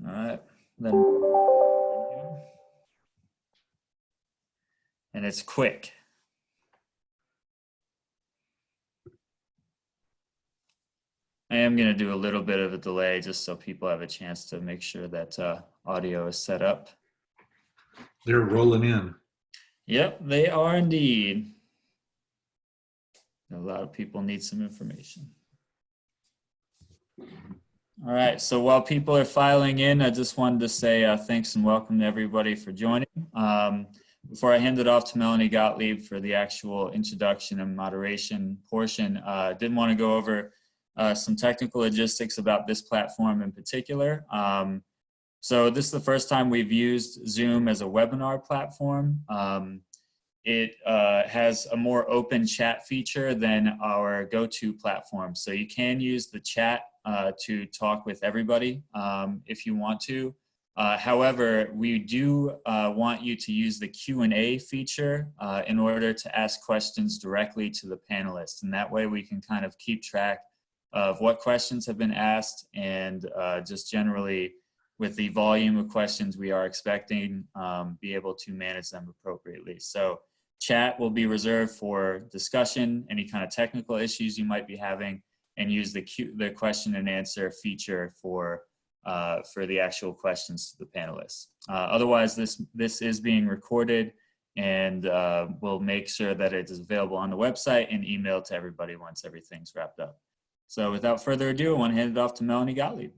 All right, then, and it's quick. I am going to do a little bit of a delay just so people have a chance to make sure that audio is set up. They're rolling in. Yep, they are indeed. A lot of people need some information. All right, so while people are filing in, I just wanted to say thanks and welcome to everybody for joining. Before I hand it off to Melanie Gottlieb for the actual introduction and moderation portion, I did want to go over some technical logistics about this platform in particular. So this is the first time we've used Zoom as a webinar platform. It has a more open chat feature than our go-to platform. So you can use the chat to talk with everybody if you want to. However, we do want you to use the Q&A feature in order to ask questions directly to the panelists. And that way we can kind of keep track of what questions have been asked and just generally with the volume of questions we are expecting, be able to manage them appropriately. So chat will be reserved for discussion, any kind of technical issues you might be having, and use the question and answer feature for the actual questions to the panelists. Otherwise, this is being recorded, and we'll make sure that it is available on the website and emailed to everybody once everything's wrapped up. So without further ado, I want to hand it off to Melanie Gottlieb.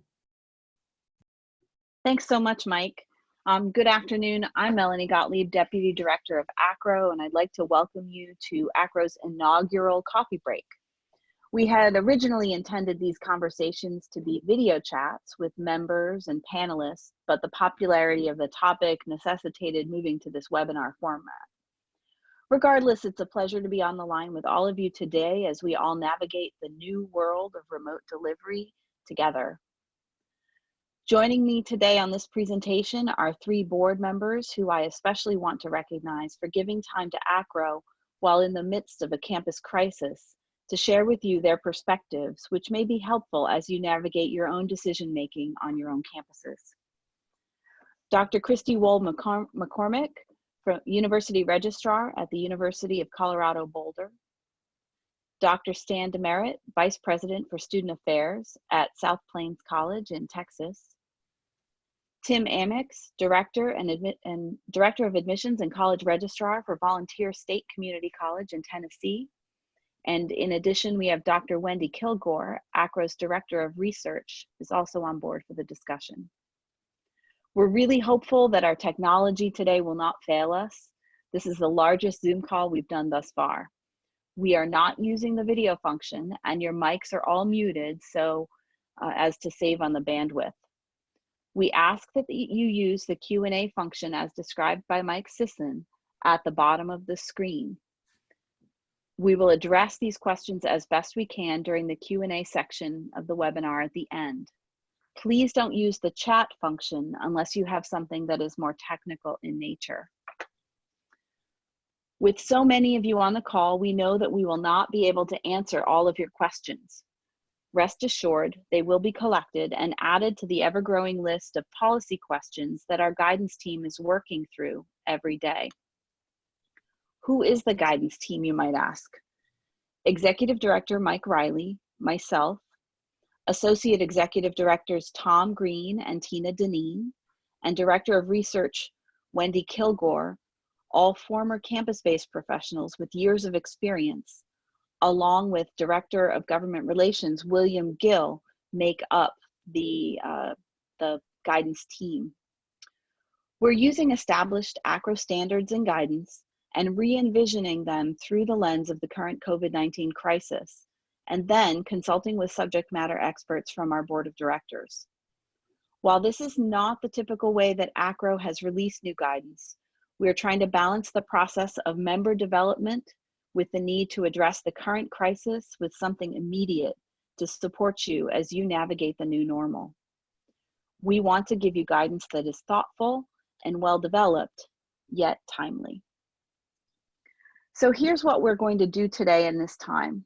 Thanks so much, Mike. Good afternoon. I'm Melanie Gottlieb, Deputy Director of AACRAO, and I'd like to welcome you to AACRAO's inaugural coffee break. We had originally intended these conversations to be video chats with members and panelists, but the popularity of the topic necessitated moving to this webinar format. Regardless, it's a pleasure to be on the line with all of you today as we all navigate the new world of remote delivery together. Joining me today on this presentation are 3 board members who I especially want to recognize for giving time to AACRAO while in the midst of a campus crisis to share with you their perspectives, which may be helpful as you navigate your own decision-making on your own campuses. Dr. Christy Wold McCormick, University Registrar at the University of Colorado Boulder. Dr. Stan Demerit, Vice President for Student Affairs at South Plains College in Texas. Tim Amix, Director of Admissions and College Registrar for Volunteer State Community College in Tennessee. And in addition, we have Dr. Wendy Kilgore, AACRAO's Director of Research, is also on board for the discussion. We're really hopeful that our technology today will not fail us. This is the largest Zoom call we've done thus far. We are not using the video function, and your mics are all muted so as to save on the bandwidth. We ask that you use the Q&A function as described by Mike Sisson at the bottom of the screen. We will address these questions as best we can during the Q&A section of the webinar at the end. Please don't use the chat function unless you have something that is more technical in nature. With so many of you on the call, we know that we will not be able to answer all of your questions. Rest assured, they will be collected and added to the ever-growing list of policy questions that our guidance team is working through every day. Who is the guidance team, you might ask? Executive Director Mike Riley, myself, Associate Executive Directors Tom Green and Tina Deneen, and Director of Research Wendy Kilgore, all former campus-based professionals with years of experience, along with Director of Government Relations William Gill, make up the guidance team. We're using established AACRAO standards and guidance and re-envisioning them through the lens of the current COVID-19 crisis, and then consulting with subject matter experts from our board of directors. While this is not the typical way that AACRAO has released new guidance, we are trying to balance the process of member development with the need to address the current crisis with something immediate to support you as you navigate the new normal. We want to give you guidance that is thoughtful and well-developed, yet timely. So here's what we're going to do today in this time.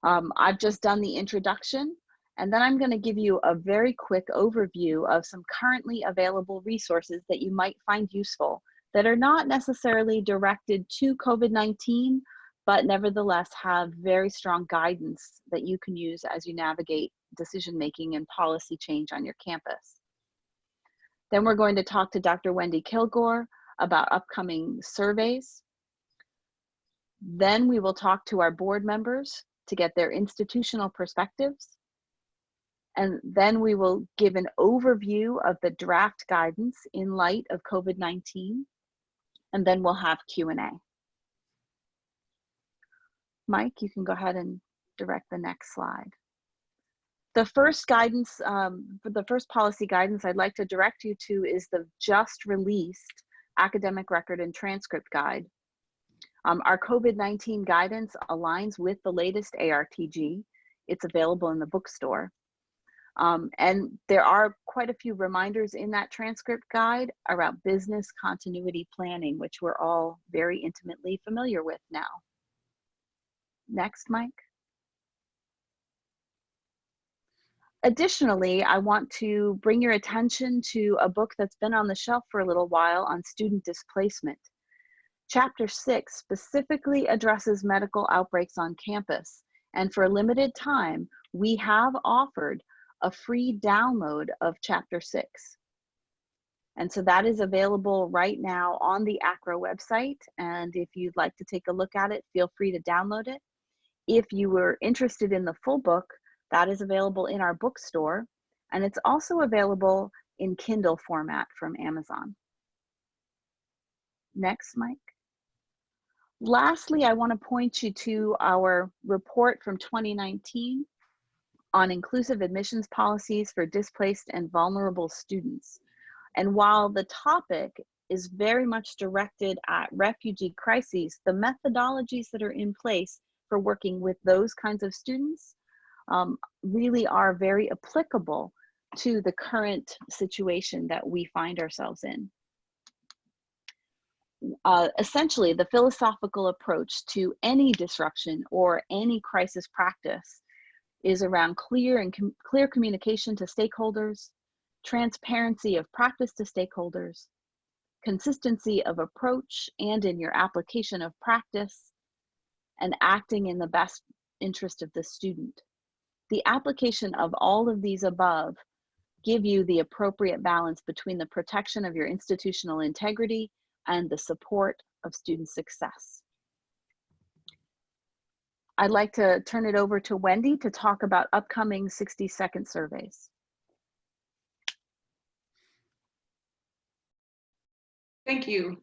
I've just done the introduction, And then I'm going to give you a very quick overview of some currently available resources that you might find useful that are not necessarily directed to COVID-19, but nevertheless have very strong guidance that you can use as you navigate decision-making and policy change on your campus. Then we're going to talk to Dr. Wendy Kilgore about upcoming surveys. Then we will talk to our board members to get their institutional perspectives. And then we will give an overview of the draft guidance in light of COVID-19. And then we'll have Q&A. Mike, you can go ahead and direct the next slide. The first guidance, the first policy guidance I'd like to direct you to is the just released Academic Record and Transcript Guide. Our COVID-19 guidance aligns with the latest ARTG. It's available in the bookstore. And there are quite a few reminders in that transcript guide around business continuity planning, which we're all very intimately familiar with now. Next, Mike. Additionally, I want to bring your attention to a book that's been on the shelf for a little while on student displacement. Chapter 6 specifically addresses medical outbreaks on campus, and for a limited time, we have offered a free download of Chapter 6. And so that is available right now on the AACRAO website, and if you'd like to take a look at it, feel free to download it. If you were interested in the full book, that is available in our bookstore, and it's also available in Kindle format from Amazon. Next, Mike. Lastly, I want to point you to our report from 2019 on inclusive admissions policies for displaced and vulnerable students. And while the topic is very much directed at refugee crises, the methodologies that are in place for working with those kinds of students really are very applicable to the current situation that we find ourselves in. Essentially, the philosophical approach to any disruption or any crisis practice is around clear communication to stakeholders, transparency of practice to stakeholders, consistency of approach and in your application of practice, and acting in the best interest of the student. The application of all of these above give you the appropriate balance between the protection of your institutional integrity and the support of student success. I'd like to turn it over to Wendy to talk about upcoming 60-second surveys. Thank you.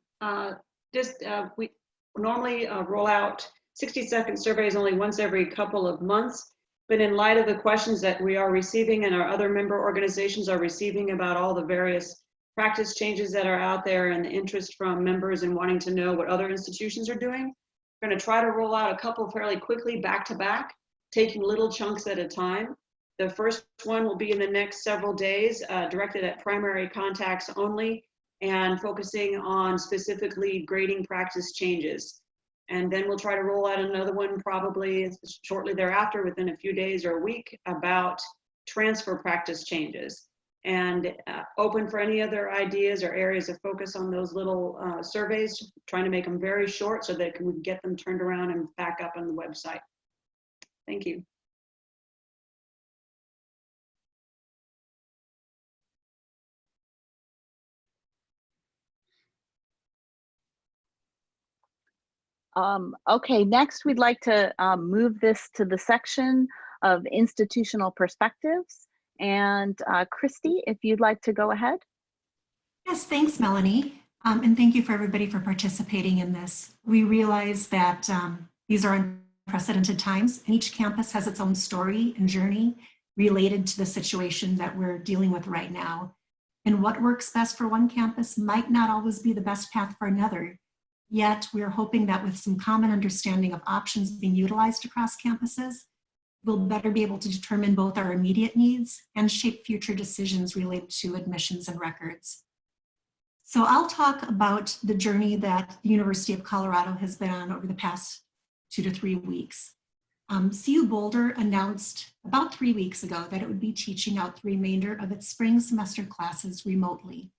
We normally roll out 60-second surveys only once every couple of months, but in light of the questions that we are receiving and our other member organizations are receiving about all the various practice changes that are out there and the interest from members in wanting to know what other institutions are doing, we're going to try to roll out a couple fairly quickly back to back, taking little chunks at a time. The first one will be in the next several days, directed at primary contacts only and focusing on specifically grading practice changes. And then we'll try to roll out another one probably shortly thereafter, within a few days or a week, about transfer practice changes. And open for any other ideas or areas of focus on those little surveys, trying to make them very short so that we can get them turned around and back up on the website. Thank you. Okay, next we'd like to move this to the section of institutional perspectives. And Christy, if you'd like to go ahead. Yes, thanks, Melanie. And thank you for everybody for participating in this. We realize that these are unprecedented times, and each campus has its own story and journey related to the situation that we're dealing with right now. And what works best for one campus might not always be the best path for another. Yet we're hoping that with some common understanding of options being utilized across campuses, we'll better be able to determine both our immediate needs and shape future decisions related to admissions and records. So I'll talk about the journey that the University of Colorado has been on over the past 2 to 3 weeks. CU Boulder announced about 3 weeks ago that it would be teaching out the remainder of its spring semester classes remotely.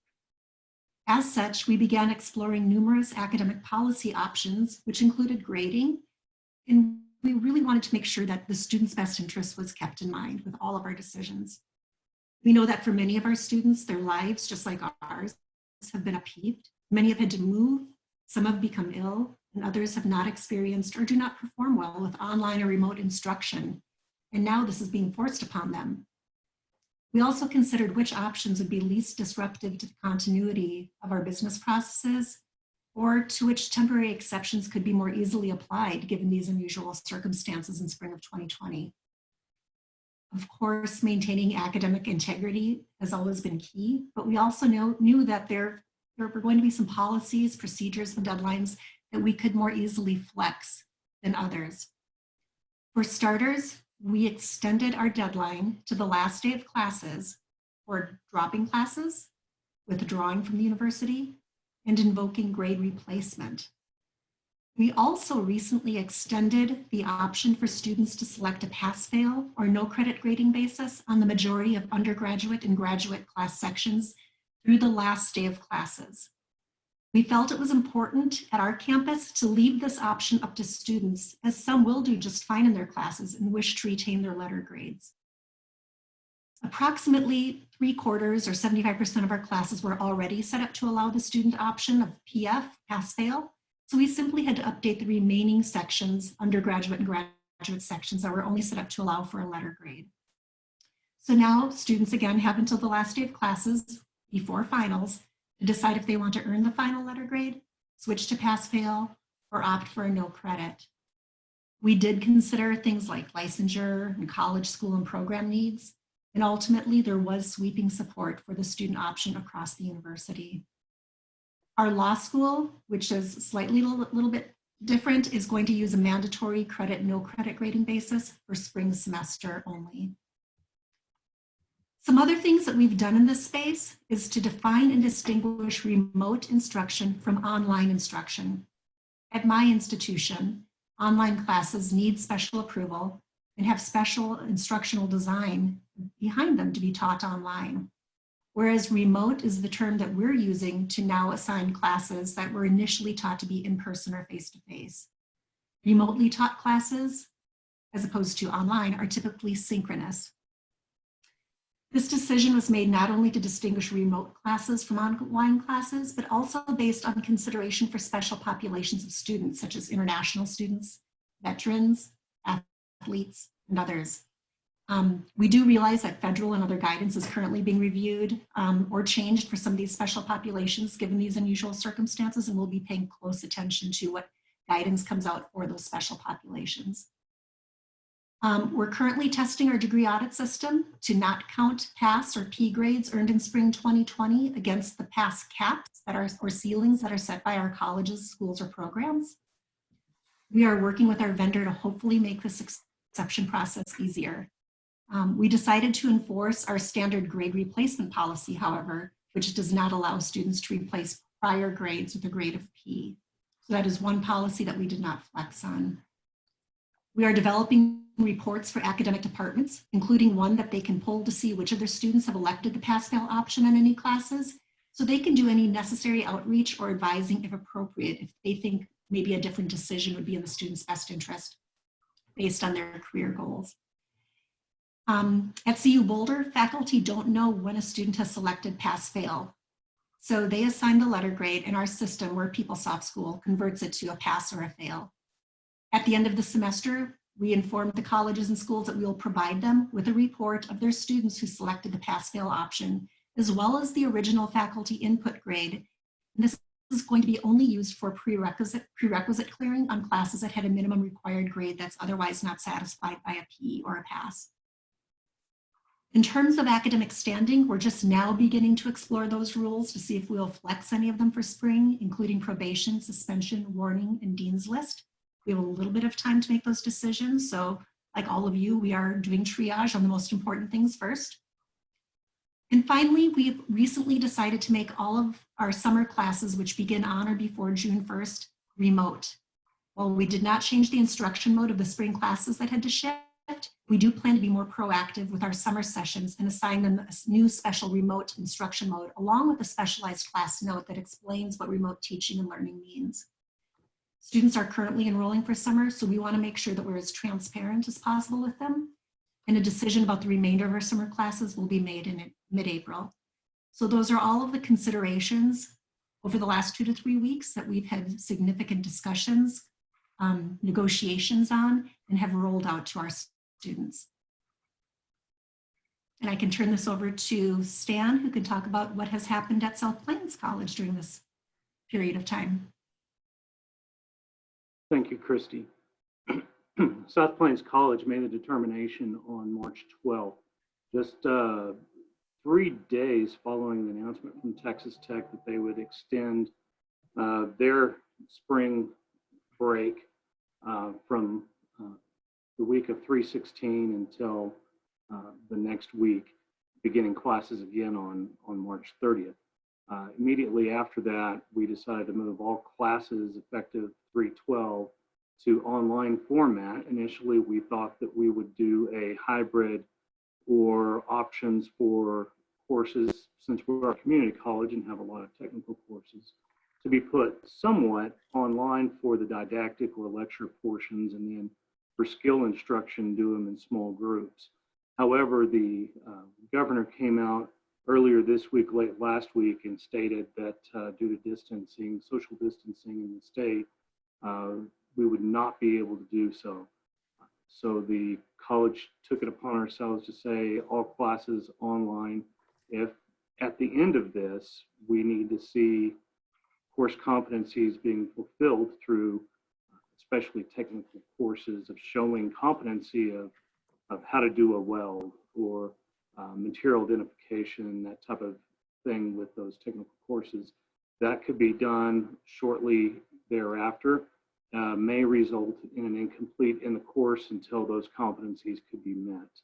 As such, we began exploring numerous academic policy options, which included grading, and we really wanted to make sure that the students' best interest was kept in mind with all of our decisions. We know that for many of our students, their lives, just like ours, have been upheaved. Many have had to move, some have become ill, and others have not experienced or do not perform well with online or remote instruction. And now this is being forced upon them. We also considered which options would be least disruptive to the continuity of our business processes, or to which temporary exceptions could be more easily applied given these unusual circumstances in spring of 2020. Of course, maintaining academic integrity has always been key, but we also knew that there were going to be some policies, procedures, and deadlines that we could more easily flex than others. For starters, we extended our deadline to the last day of classes for dropping classes, withdrawing from the university, and invoking grade replacement. We also recently extended the option for students to select a pass-fail or no credit grading basis on the majority of undergraduate and graduate class sections through the last day of classes. We felt it was important at our campus to leave this option up to students, as some will do just fine in their classes and wish to retain their letter grades. Approximately 3/4 or 75% of our classes were already set up to allow the student option of PF, pass-fail. So we simply had to update the remaining sections, undergraduate and graduate sections, that were only set up to allow for a letter grade. So now students again have until the last day of classes before finals to decide if they want to earn the final letter grade, switch to pass-fail, or opt for a no credit. We did consider things like licensure and college, school, and program needs, and ultimately there was sweeping support for the student option across the university. Our law school, which is slightly a little bit different, is going to use a mandatory credit, no credit grading basis for spring semester only. Some other things that we've done in this space is to define and distinguish remote instruction from online instruction. At my institution, online classes need special approval and have special instructional design behind them to be taught online. Whereas remote is the term that we're using to now assign classes that were initially taught to be in person or face-to-face. Remotely taught classes, as opposed to online, are typically synchronous. This decision was made not only to distinguish remote classes from online classes, but also based on consideration for special populations of students, such as international students, veterans, athletes, and others. We do realize that federal and other guidance is currently being reviewed or changed for some of these special populations given these unusual circumstances, and we'll be paying close attention to what guidance comes out for those special populations. We're currently testing our degree audit system to not count pass or P grades earned in spring 2020 against the pass caps that are, or ceilings that are set by our colleges, schools, or programs. We are working with our vendor to hopefully make this exception process easier. We decided to enforce our standard grade replacement policy, however, which does not allow students to replace prior grades with a grade of P. So that is one policy that we did not flex on. We are developing reports for academic departments, including one that they can pull to see which of their students have elected the pass-fail option in any classes, so they can do any necessary outreach or advising if appropriate, if they think maybe a different decision would be in the student's best interest based on their career goals. At CU Boulder, faculty don't know when a student has selected pass-fail. So they assign the letter grade, and our system, where PeopleSoft School, converts it to a pass or a fail. At the end of the semester, we inform the colleges and schools that we will provide them with a report of their students who selected the pass-fail option, as well as the original faculty input grade. And this is going to be only used for prerequisite clearing on classes that had a minimum required grade that's otherwise not satisfied by a P or a pass. In terms of academic standing, we're just now beginning to explore those rules to see if we'll flex any of them for spring, including probation, suspension, warning, and dean's list. We have a little bit of time to make those decisions. So like all of you, we are doing triage on the most important things first. And finally, we've recently decided to make all of our summer classes, which begin on or before June 1st, remote. While we did not change the instruction mode of the spring classes that had to shift, we do plan to be more proactive with our summer sessions and assign them a new special remote instruction mode, along with a specialized class note that explains what remote teaching and learning means. Students are currently enrolling for summer, so we want to make sure that we're as transparent as possible with them. And a decision about the remainder of our summer classes will be made in mid-April. So those are all of the considerations over the last 2 to 3 weeks that we've had significant discussions, negotiations on, and have rolled out to our students. And I can turn this over to Stan, who can talk about what has happened at South Plains College during this period of time. Thank you, Christy. South Plains College made a determination on March 12th, just 3 days following the announcement from Texas Tech that they would extend their spring break from the week of 3/16 until the next week, beginning classes again on March 30th. Immediately after that, we decided to move all classes effective 3/12 to online format. Initially, we thought that we would do a hybrid or options for courses, since we're a community college and have a lot of technical courses, to be put somewhat online for the didactic or lecture portions, and then for skill instruction, do them in small groups. However, the governor came out earlier this week, late last week, and stated that due to distancing, social distancing in the state, we would not be able to do so. So the college took it upon ourselves to say all classes online. If at the end of this, we need to see course competencies being fulfilled through especially technical courses of showing competency of how to do a weld or material identification, that type of thing with those technical courses, that could be done shortly thereafter. May result in an incomplete in the course until those competencies could be met.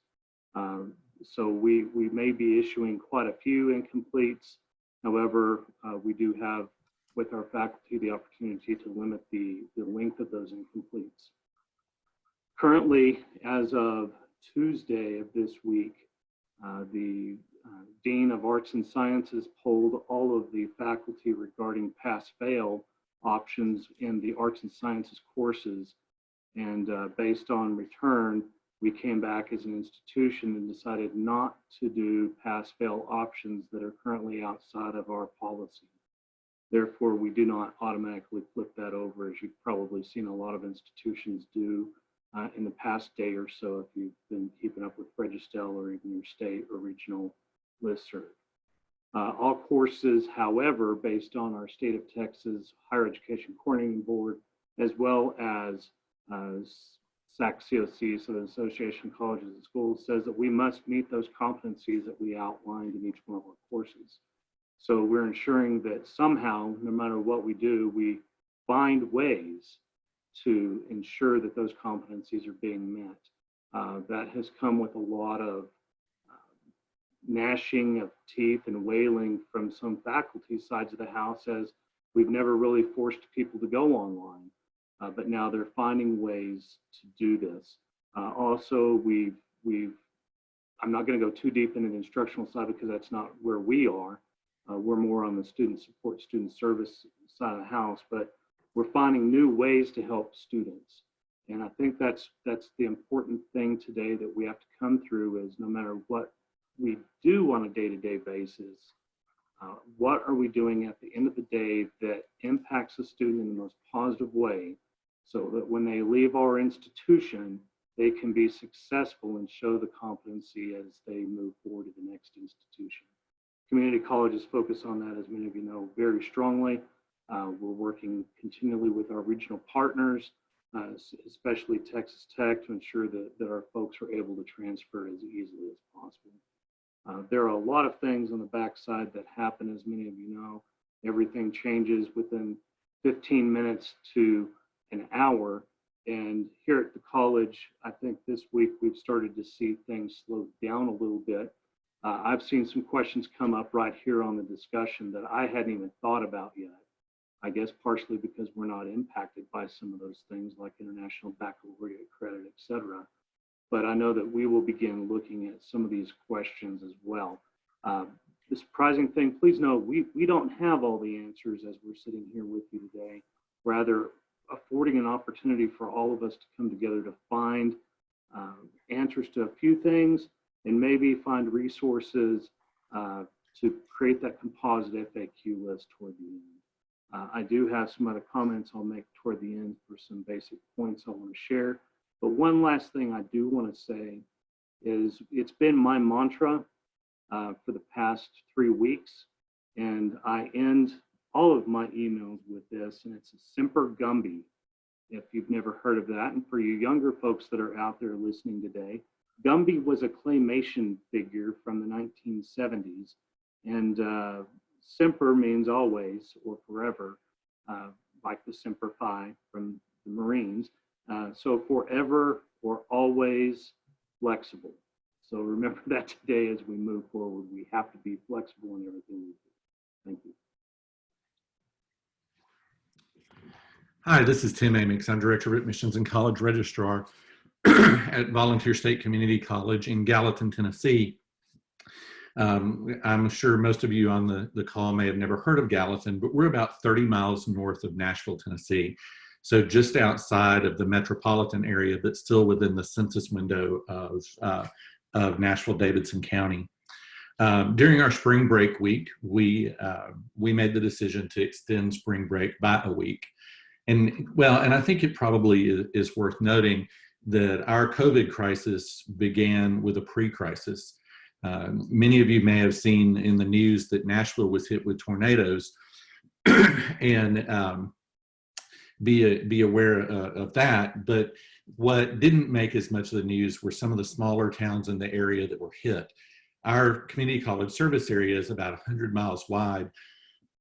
So we may be issuing quite a few incompletes. However, we do have with our faculty the opportunity to limit the length of those incompletes. Currently, as of Tuesday of this week, the Dean of Arts and Sciences polled all of the faculty regarding pass-fail options in the arts and sciences courses. And based on return, we came back as an institution and decided not to do pass-fail options that are currently outside of our policy. Therefore, we do not automatically flip that over, as you've probably seen a lot of institutions do in the past day or so, if you've been keeping up with Registel or even your state or regional listserv. All courses, however, based on our state of Texas Higher Education Coordinating Board, as well as SACCOC, so the Association of Colleges and Schools, says that we must meet those competencies that we outlined in each one of our courses. So we're ensuring that somehow, no matter what we do, we find ways to ensure that those competencies are being met. That has come with a lot of gnashing of teeth and wailing from some faculty sides of the house, as we've never really forced people to go online, but now they're finding ways to do this. Also, I'm not going to go too deep into the instructional side because that's not where we are. We're more on the student support, student service side of the house, but we're finding new ways to help students. And I think that's the important thing today that we have to come through, is no matter what we do on a day-to-day basis, what are we doing at the end of the day that impacts the student in the most positive way, so that when they leave our institution, they can be successful and show the competency as they move forward to the next institution. Community colleges focus on that, as many of you know, very strongly. We're working continually with our regional partners, especially Texas Tech, to ensure that our folks are able to transfer as easily as possible. There are a lot of things on the backside that happen, as many of you know. Everything changes within 15 minutes to an hour. And here at the college, I think this week we've started to see things slow down a little bit. I've seen some questions come up right here on the discussion that I hadn't even thought about yet. I guess partially because we're not impacted by some of those things like international baccalaureate credit, et cetera. But I know that we will begin looking at some of these questions as well. The surprising thing, please know, we don't have all the answers as we're sitting here with you today. Rather, affording an opportunity for all of us to come together to find answers to a few things and maybe find resources to create that composite FAQ list toward the end. I do have some other comments I'll make toward the end for some basic points I want to share. But one last thing I do want to say is it's been my mantra for the past 3 weeks, and I end all of my emails with this, and it's a Semper Gumby, if you've never heard of that. And for you younger folks that are out there listening today, Gumby was a claymation figure from the 1970s, and Semper means always or forever, like the Semper Fi from the Marines. So forever or always flexible. So remember that today as we move forward. We have to be flexible in everything we do. Thank you. Hi, this is Tim Amix. I'm Director of Admissions and College Registrar at Volunteer State Community College in Gallatin, Tennessee. I'm sure most of you on the call may have never heard of Gallatin, but we're about 30 miles north of Nashville, Tennessee. So just outside of the metropolitan area, but still within the census window of Nashville-Davidson County. During our spring break week, we made the decision to extend spring break by a week. And I think it probably is worth noting that our COVID crisis began with a pre-crisis. Many of you may have seen in the news that Nashville was hit with tornadoes, and be aware of that. But what didn't make as much of the news were some of the smaller towns in the area that were hit. Our community college service area is about 100 miles wide,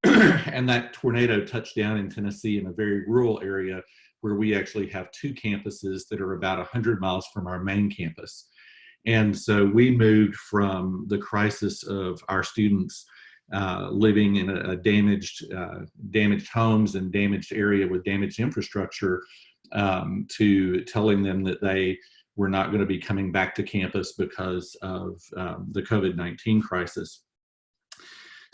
and that tornado touched down in Tennessee in a very rural area where we actually have 2 campuses that are about 100 miles from our main campus. And so we moved from the crisis of our students living in a damaged homes and damaged area with damaged infrastructure to telling them that they were not going to be coming back to campus because of the COVID-19 crisis.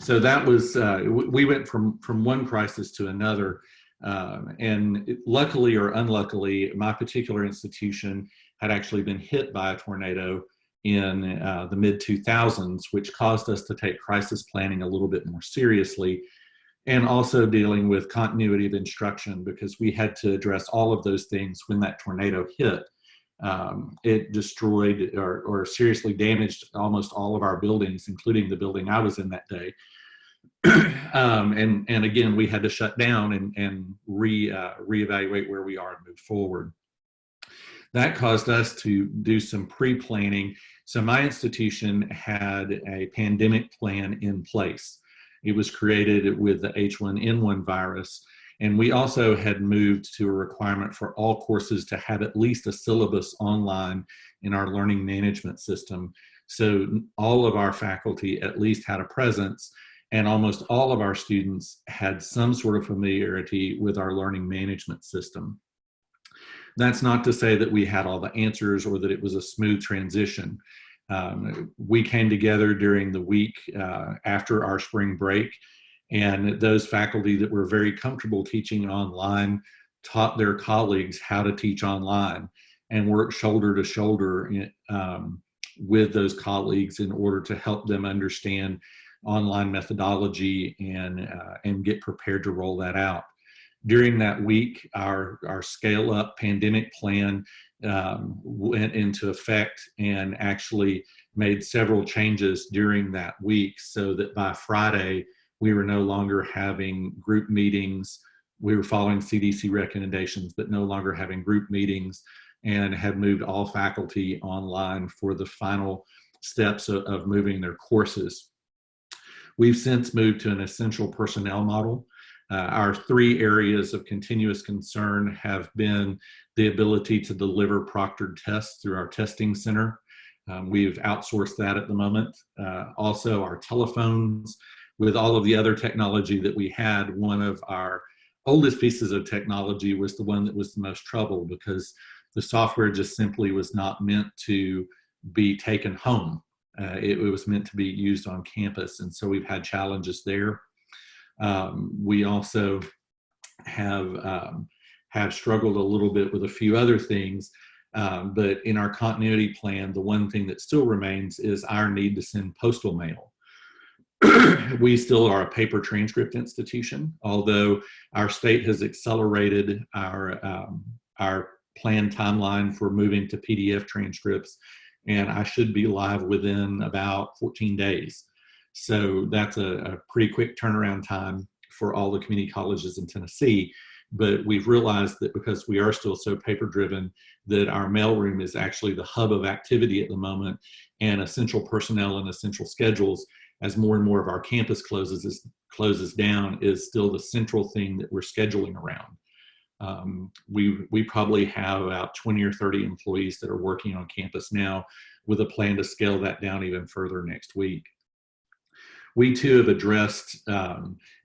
So that was, we went from one crisis to another. And luckily or unluckily, my particular institution had actually been hit by a tornado in the mid-2000s, which caused us to take crisis planning a little bit more seriously, and also dealing with continuity of instruction, because we had to address all of those things when that tornado hit. It destroyed or seriously damaged almost all of our buildings, including the building I was in that day. And again, we had to shut down and reevaluate where we are and move forward. That caused us to do some pre-planning. So my institution had a pandemic plan in place. It was created with the H1N1 virus. And we also had moved to a requirement for all courses to have at least a syllabus online in our learning management system. So all of our faculty at least had a presence, and almost all of our students had some sort of familiarity with our learning management system. That's not to say that we had all the answers or that it was a smooth transition. We came together during the week after our spring break, and those faculty that were very comfortable teaching online taught their colleagues how to teach online and worked shoulder to shoulder with those colleagues in order to help them understand online methodology and get prepared to roll that out. During that week, our scale up pandemic plan went into effect and actually made several changes during that week, so that by Friday, we were no longer having group meetings. We were following CDC recommendations, but no longer having group meetings, and had moved all faculty online for the final steps of moving their courses. We've since moved to an essential personnel model. Our 3 areas of continuous concern have been the ability to deliver proctored tests through our testing center. We've outsourced that at the moment. Also our telephones. With all of the other technology that we had, one of our oldest pieces of technology was the one that was the most trouble, because the software just simply was not meant to be taken home. It was meant to be used on campus, and so we've had challenges there. We also have struggled a little bit with a few other things, but in our continuity plan, the one thing that still remains is our need to send postal mail. We still are a paper transcript institution, although our state has accelerated our planned timeline for moving to PDF transcripts, and I should be live within about 14 days. So that's a pretty quick turnaround time for all the community colleges in Tennessee. But we've realized that because we are still so paper driven, that our mailroom is actually the hub of activity at the moment, and essential personnel and essential schedules, as more and more of our campus closes down, is still the central thing that we're scheduling around. We probably have about 20 or 30 employees that are working on campus now, with a plan to scale that down even further next week. We too have addressed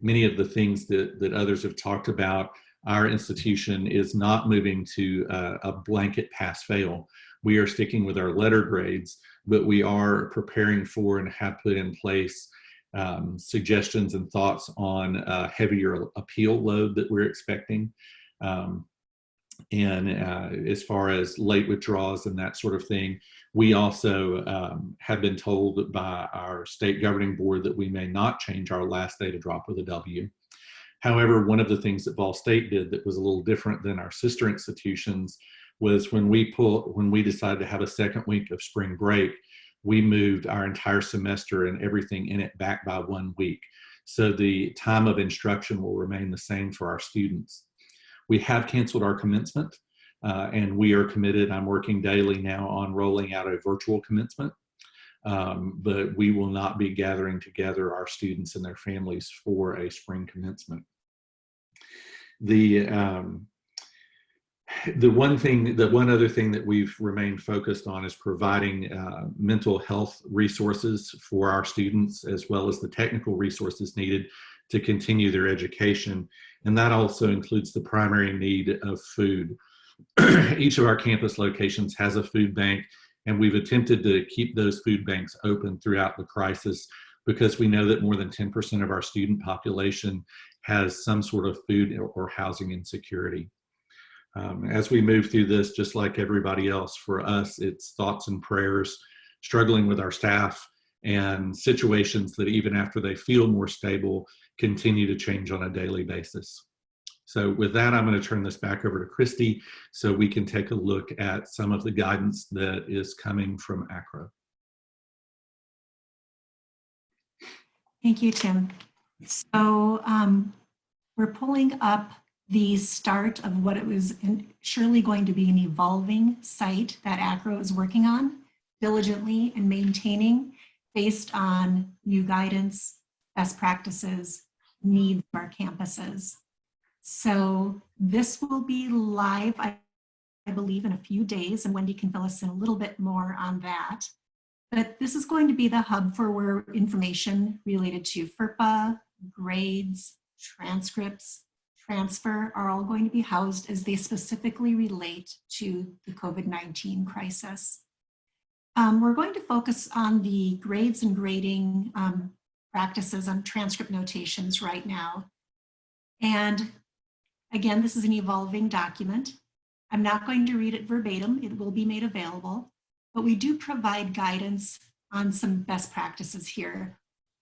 many of the things that others have talked about. Our institution is not moving to a blanket pass-fail. We are sticking with our letter grades, but we are preparing for and have put in place suggestions and thoughts on a heavier appeal load that we're expecting. And as far as late withdrawals and that sort of thing, we also have been told by our state governing board that we may not change our last day to drop with a W. However, one of the things that Ball State did that was a little different than our sister institutions was when we decided to have a second week of spring break, we moved our entire semester and everything in it back by 1 week. So the time of instruction will remain the same for our students. We have canceled our commencement, and we are committed. I'm working daily now on rolling out a virtual commencement, but we will not be gathering together our students and their families for a spring commencement. The one other thing that we've remained focused on is providing mental health resources for our students, as well as the technical resources needed to continue their education. And that also includes the primary need of food. Each of our campus locations has a food bank, and we've attempted to keep those food banks open throughout the crisis, because we know that more than 10% of our student population has some sort of food or housing insecurity. As we move through this, just like everybody else, for us, it's thoughts and prayers, struggling with our staff, and situations that even after they feel more stable, continue to change on a daily basis. So with that, I'm going to turn this back over to Christy so we can take a look at some of the guidance that is coming from AACRAO. Thank you, Tim. So we're pulling up the start of what it was surely going to be an evolving site that AACRAO is working on diligently and maintaining based on new guidance, best practices, needs of our campuses. So this will be live, I believe, in a few days, and Wendy can fill us in a little bit more on that. But this is going to be the hub for where information related to FERPA, grades, transcripts, transfer are all going to be housed as they specifically relate to the COVID-19 crisis. We're going to focus on the grades and grading practices on transcript notations right now. And again, this is an evolving document. I'm not going to read it verbatim. It will be made available, but we do provide guidance on some best practices here.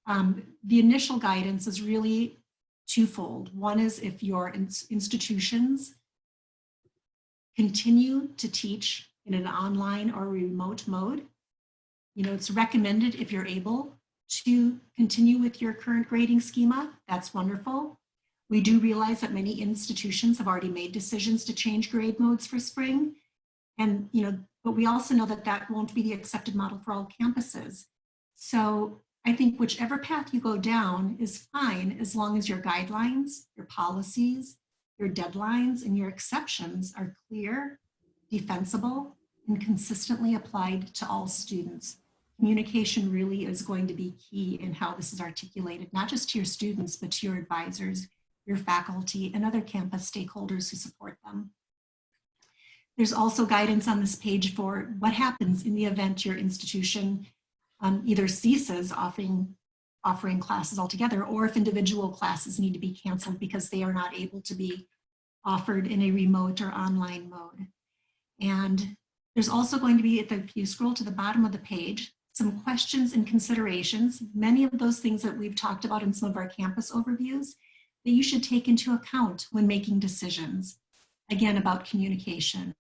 The initial guidance is really twofold. One is if your institutions continue to teach in an online or remote mode, it's recommended if you're able to continue with your current grading schema. That's wonderful. We do realize that many institutions have already made decisions to change grade modes for spring. And, but we also know that that won't be the accepted model for all campuses. So I think whichever path you go down is fine, as long as your guidelines, your policies, your deadlines, and your exceptions are clear, defensible, and consistently applied to all students. Communication really is going to be key in how this is articulated, not just to your students, but to your advisors, your faculty, and other campus stakeholders who support them. There's also guidance on this page for what happens in the event your institution either ceases offering classes altogether, or if individual classes need to be canceled because they are not able to be offered in a remote or online mode. And there's also going to be, if you scroll to the bottom of the page, some questions and considerations, many of those things that we've talked about in some of our campus overviews that you should take into account when making decisions. Again, about communication,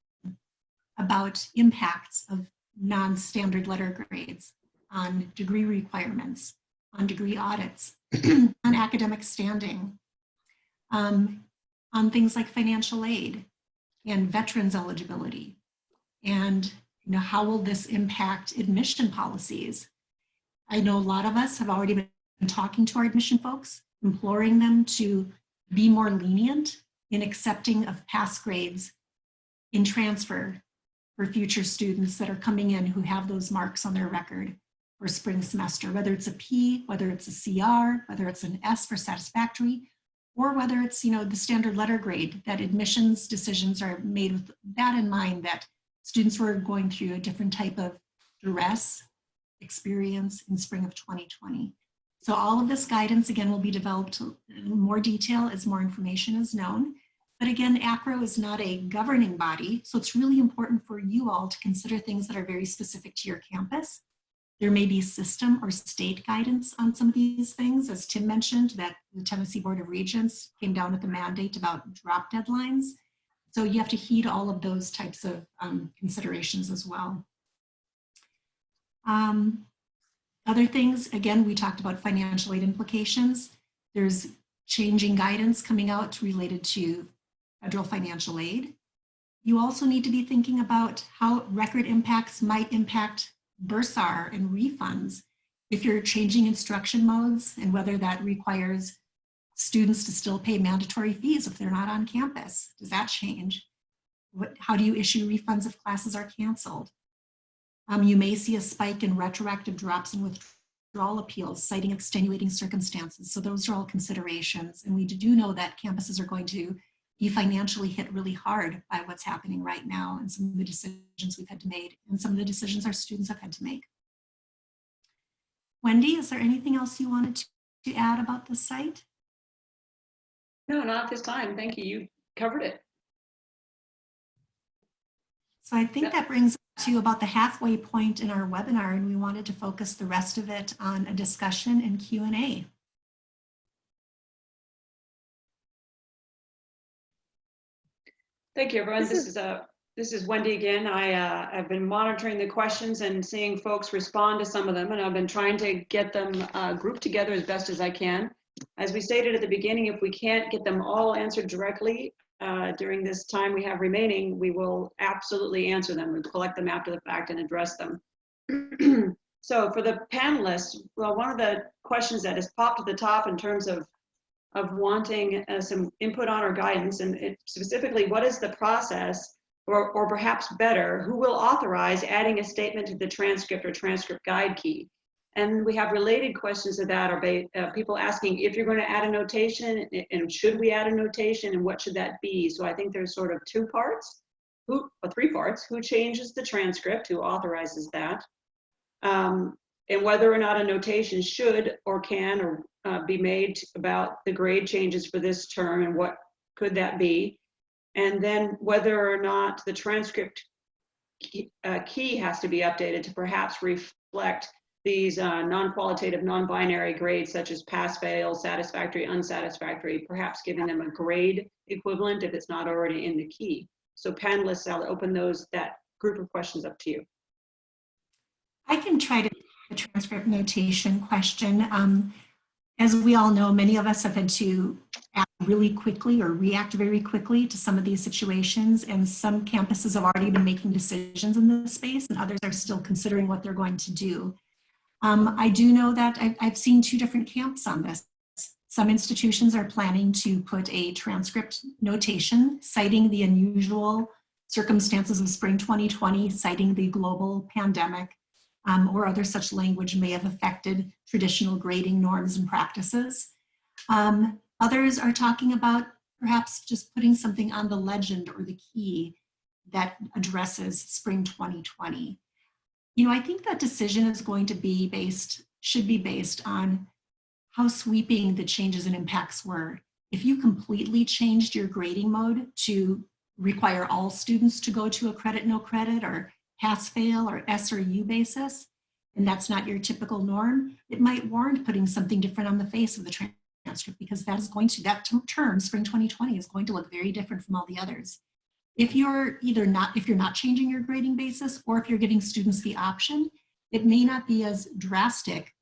about impacts of non-standard letter grades on degree requirements, on degree audits, on academic standing, on things like financial aid and veterans eligibility. And how will this impact admission policies? I know a lot of us have already been talking to our admission folks, imploring them to be more lenient in accepting of past grades in transfer for future students that are coming in who have those marks on their record for spring semester, whether it's a P, whether it's a CR, whether it's an S for satisfactory, or whether it's the standard letter grade, that admissions decisions are made with that in mind, that students were going through a different type of duress experience in spring of 2020. So all of this guidance, again, will be developed in more detail as more information is known. But again, AACRAO is not a governing body, so it's really important for you all to consider things that are very specific to your campus. There may be system or state guidance on some of these things. As Tim mentioned, that the Tennessee Board of Regents came down with a mandate about drop deadlines. So you have to heed all of those types of considerations as well. Other things, again, we talked about financial aid implications. There's changing guidance coming out related to federal financial aid. You also need to be thinking about how record impacts might impact bursar and refunds if you're changing instruction modes, and whether that requires students to still pay mandatory fees if they're not on campus. Does that change? How do you issue refunds if classes are canceled? You may see a spike in retroactive drops and withdrawal appeals, citing extenuating circumstances. So those are all considerations. And we do know that campuses are going to be financially hit really hard by what's happening right now, and some of the decisions we've had to make, and some of the decisions our students have had to make. Wendy, is there anything else you wanted to add about the site? No, not at this time. Thank you. You covered it. So I think that brings us to about the halfway point in our webinar, and we wanted to focus the rest of it on a discussion and Q&A. Thank you, everyone. This is Wendy again. I've been monitoring the questions and seeing folks respond to some of them, and I've been trying to get them grouped together as best as I can. As we stated at the beginning, if we can't get them all answered directly during this time we have remaining, we will absolutely answer them. We'll collect them after the fact and address them. So for the panelists, well, one of the questions that has popped at the top in terms of wanting some input on our guidance, and specifically, what is the process, or perhaps better, who will authorize adding a statement to the transcript or transcript guide key? And we have related questions to that, are people asking if you're going to add a notation, and should we add a notation, and what should that be? So I think there's sort of two parts, or three parts: who changes the transcript, who authorizes that, and whether or not a notation should or can or be made about the grade changes for this term, and what could that be, and then whether or not the transcript key has to be updated to perhaps reflect these non-qualitative, non-binary grades such as pass, fail, satisfactory, unsatisfactory, perhaps giving them a grade equivalent if it's not already in the key. So panelists, I'll open that group of questions up to you. I can try to the transcript notation question. As we all know, many of us have had to act really quickly or react very quickly to some of these situations, and some campuses have already been making decisions in this space, and others are still considering what they're going to do. I do know that I've seen two different camps on this. Some institutions are planning to put a transcript notation citing the unusual circumstances of spring 2020, citing the global pandemic, or other such language may have affected traditional grading norms and practices. Others are talking about perhaps just putting something on the legend or the key that addresses spring 2020. You know, I think that decision is going to be should be based on how sweeping the changes and impacts were. If you completely changed your grading mode to require all students to go to a credit, no credit, or pass fail or S or U basis, and that's not your typical norm, it might warrant putting something different on the face of the transcript, because that term, spring 2020, is going to look very different from all the others. If you're not changing your grading basis, or if you're giving students the option, it may not be as drastic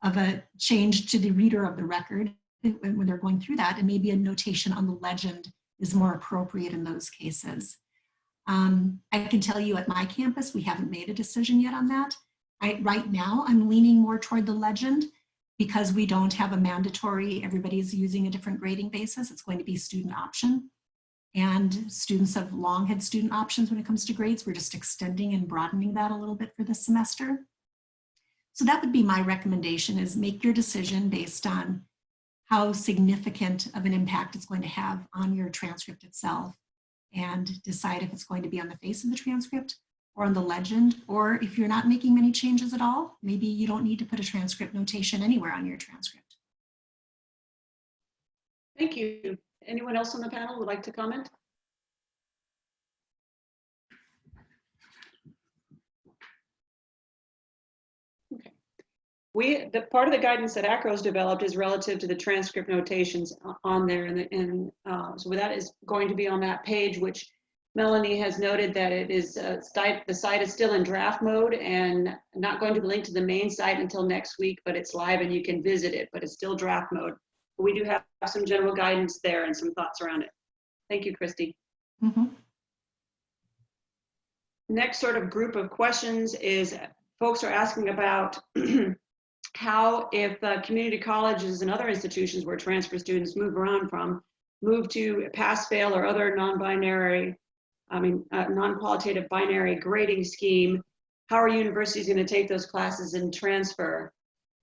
of a change to the reader of the record when they're going through that, and maybe a notation on the legend is more appropriate in those cases. I can tell you at my campus, we haven't made a decision yet on that. Right now, I'm leaning more toward the legend because we don't have a mandatory, everybody's using a different grading basis. It's going to be student option. And students have long had student options when it comes to grades. We're just extending and broadening that a little bit for this semester. So that would be my recommendation, is make your decision based on how significant of an impact it's going to have on your transcript itself, and decide if it's going to be on the face of the transcript or on the legend, or if you're not making many changes at all, maybe you don't need to put a transcript notation anywhere on your transcript. Thank you. Anyone else on the panel would like to comment? The part of the guidance that AACRAO's developed is relative to the transcript notations on there, so that is going to be on that page, which Melanie has noted that it is the site is still in draft mode and not going to be linked to the main site until next week, but it's live and you can visit it, but it's still draft mode. But we do have some general guidance there and some thoughts around it. Thank you, Christy. Mm-hmm. Next sort of group of questions is folks are asking about how, if community colleges and other institutions where transfer students move to pass, fail, or other non-qualitative binary grading scheme, how are universities going to take those classes and transfer?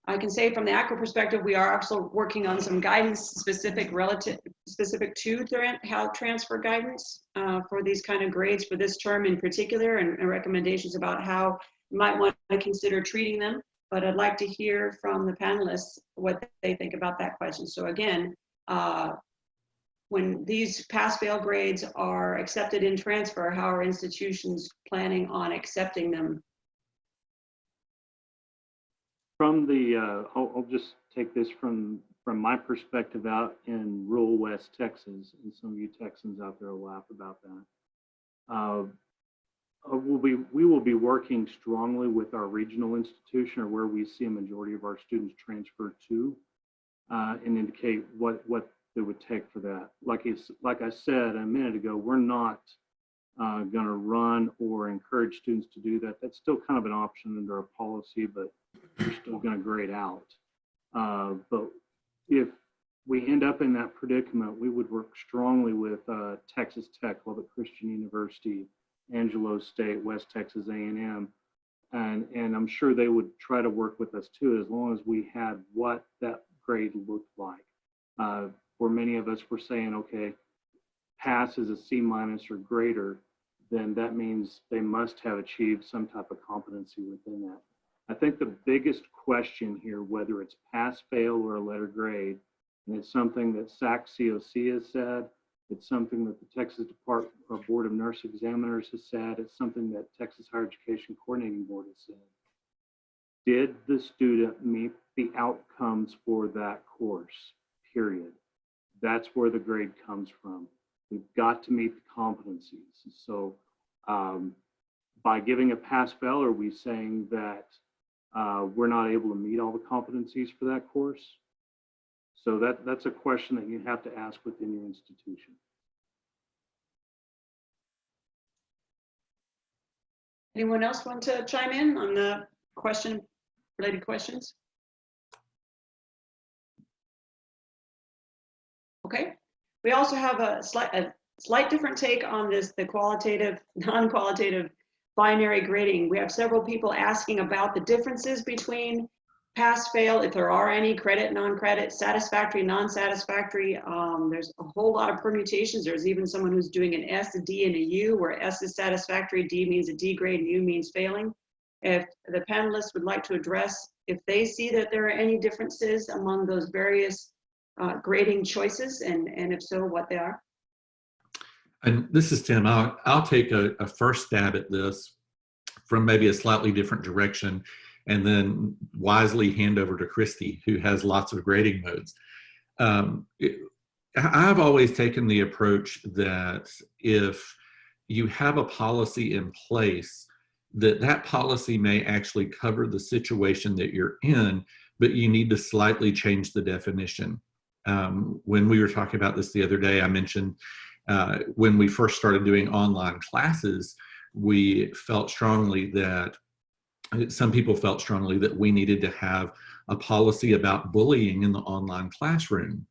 I can say from the AACRAO perspective, we are also working on some guidance specific to how transfer guidance for these kind of grades for this term in particular, and recommendations about how you might want to consider treating them. But I'd like to hear from the panelists what they think about that question. So again, when these pass-fail grades are accepted in transfer, how are institutions planning on accepting them? From the, I'll just take this from my perspective out in rural West Texas, and some of you Texans out there will laugh about that. We will be working strongly with our regional institution, or where we see a majority of our students transfer to, and indicate what it would take for that. Like I said a minute ago, we're not going to run or encourage students to do that. That's still kind of an option under our policy, but we're still going to grade out. But if we end up in that predicament, we would work strongly with Texas Tech, Lubbock Christian University, Angelo State, West Texas A&M, and I'm sure they would try to work with us too, as long as we had what that grade looked like. For many of us, we're saying, okay, pass is a C- or greater, then that means they must have achieved some type of competency within that. I think the biggest question here, whether it's pass, fail, or a letter grade, and it's something that SAC COC has said, it's something that the Texas Department or Board of Nurse Examiners has said, it's something that Texas Higher Education Coordinating Board has said. Did the student meet the outcomes for that course, period? That's where the grade comes from. We've got to meet the competencies. So by giving a pass-fail, are we saying that we're not able to meet all the competencies for that course? So that's a question that you have to ask within your institution. Anyone else want to chime in on the related questions? Okay. We also have a slight different take on this, the qualitative, non-qualitative binary grading. We have several people asking about the differences between pass, fail, if there are any, credit, non-credit, satisfactory, non-satisfactory. There's a whole lot of permutations. There's even someone who's doing an S, a D, and a U, where S is satisfactory, D means a D grade, and U means failing. If the panelists would like to address if they see that there are any differences among those various grading choices, and if so, what they are. And this is Tim. I'll take a first stab at this from maybe a slightly different direction, and then wisely hand over to Christy, who has lots of grading modes. I've always taken the approach that if you have a policy in place, that policy may actually cover the situation that you're in, but you need to slightly change the definition. When we were talking about this the other day, I mentioned when we first started doing online classes, we felt strongly that some people felt strongly that we needed to have a policy about bullying in the online classroom.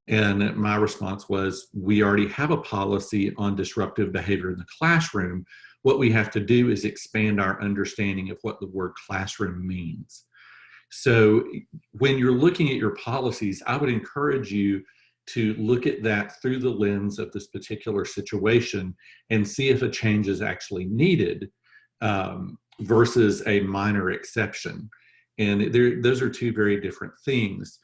And my response was, we already have a policy on disruptive behavior in the classroom. What we have to do is expand our understanding of what the word classroom means. So when you're looking at your policies, I would encourage you to look at that through the lens of this particular situation and see if a change is actually needed versus a minor exception. And those are two very different things.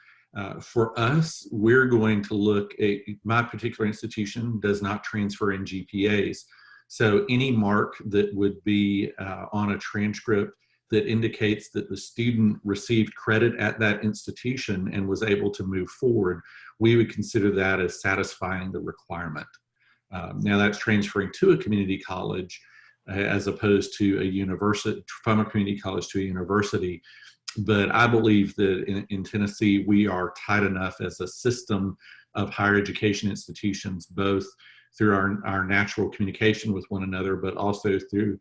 For us, we're going to look at, my particular institution does not transfer in GPAs. So any mark that would be on a transcript that indicates that the student received credit at that institution and was able to move forward, we would consider that as satisfying the requirement. Now that's transferring to a community college as opposed to a university, from a community college to a university. But I believe that in Tennessee, we are tight enough as a system of higher education institutions, both through our natural communication with one another, but also through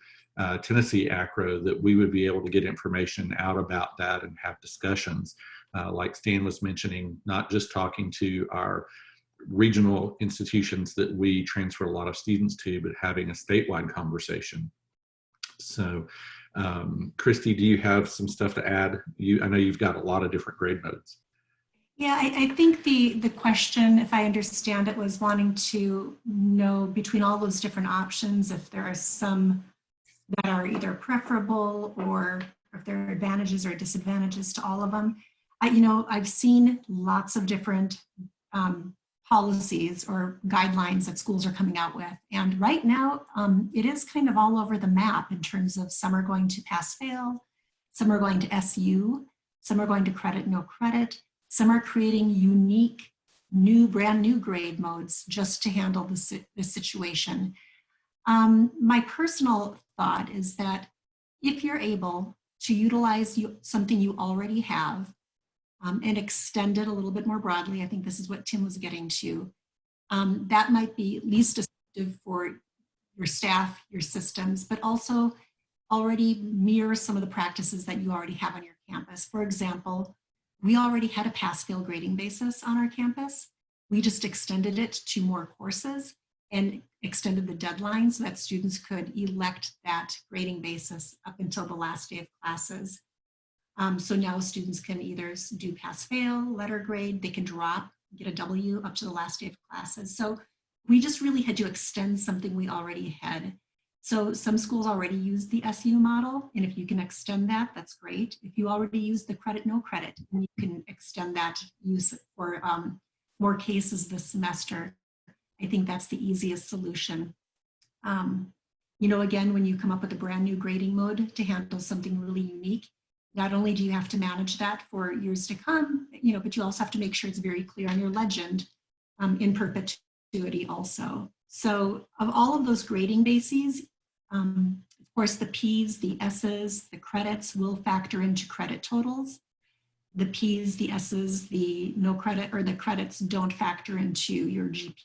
Tennessee AACRAO, that we would be able to get information out about that and have discussions. Like Stan was mentioning, not just talking to our regional institutions that we transfer a lot of students to, but having a statewide conversation. So, Christy, do you have some stuff to add? I know you've got a lot of different grade modes. Yeah, I think the question, if I understand it, was wanting to know between all those different options, if there are some that are either preferable or if there are advantages or disadvantages to all of them. I've seen lots of different policies or guidelines that schools are coming out with. And right now, it is kind of all over the map in terms of some are going to pass-fail, some are going to SU, some are going to credit, no credit, some are creating unique, brand new grade modes just to handle the situation. My personal thought is that if you're able to utilize something you already have and extend it a little bit more broadly, I think this is what Tim was getting to, that might be at least effective for your staff, your systems, but also already mirror some of the practices that you already have on your campus. For example, we already had a pass-fail grading basis on our campus. We just extended it to more courses and extended the deadline so that students could elect that grading basis up until the last day of classes. So now students can either do pass-fail, letter grade, they can drop, get a W up to the last day of classes. So we just really had to extend something we already had. So some schools already use the SU model, and if you can extend that, that's great. If you already use the credit, no credit, and you can extend that use for more cases this semester, I think that's the easiest solution. Again, when you come up with a brand new grading mode to handle something really unique, not only do you have to manage that for years to come, but you also have to make sure it's very clear on your legend in perpetuity also. So of all of those grading bases, of course, the P's, the S's, the credits will factor into credit totals. The P's, the S's, the no credit or the credits don't factor into your GPA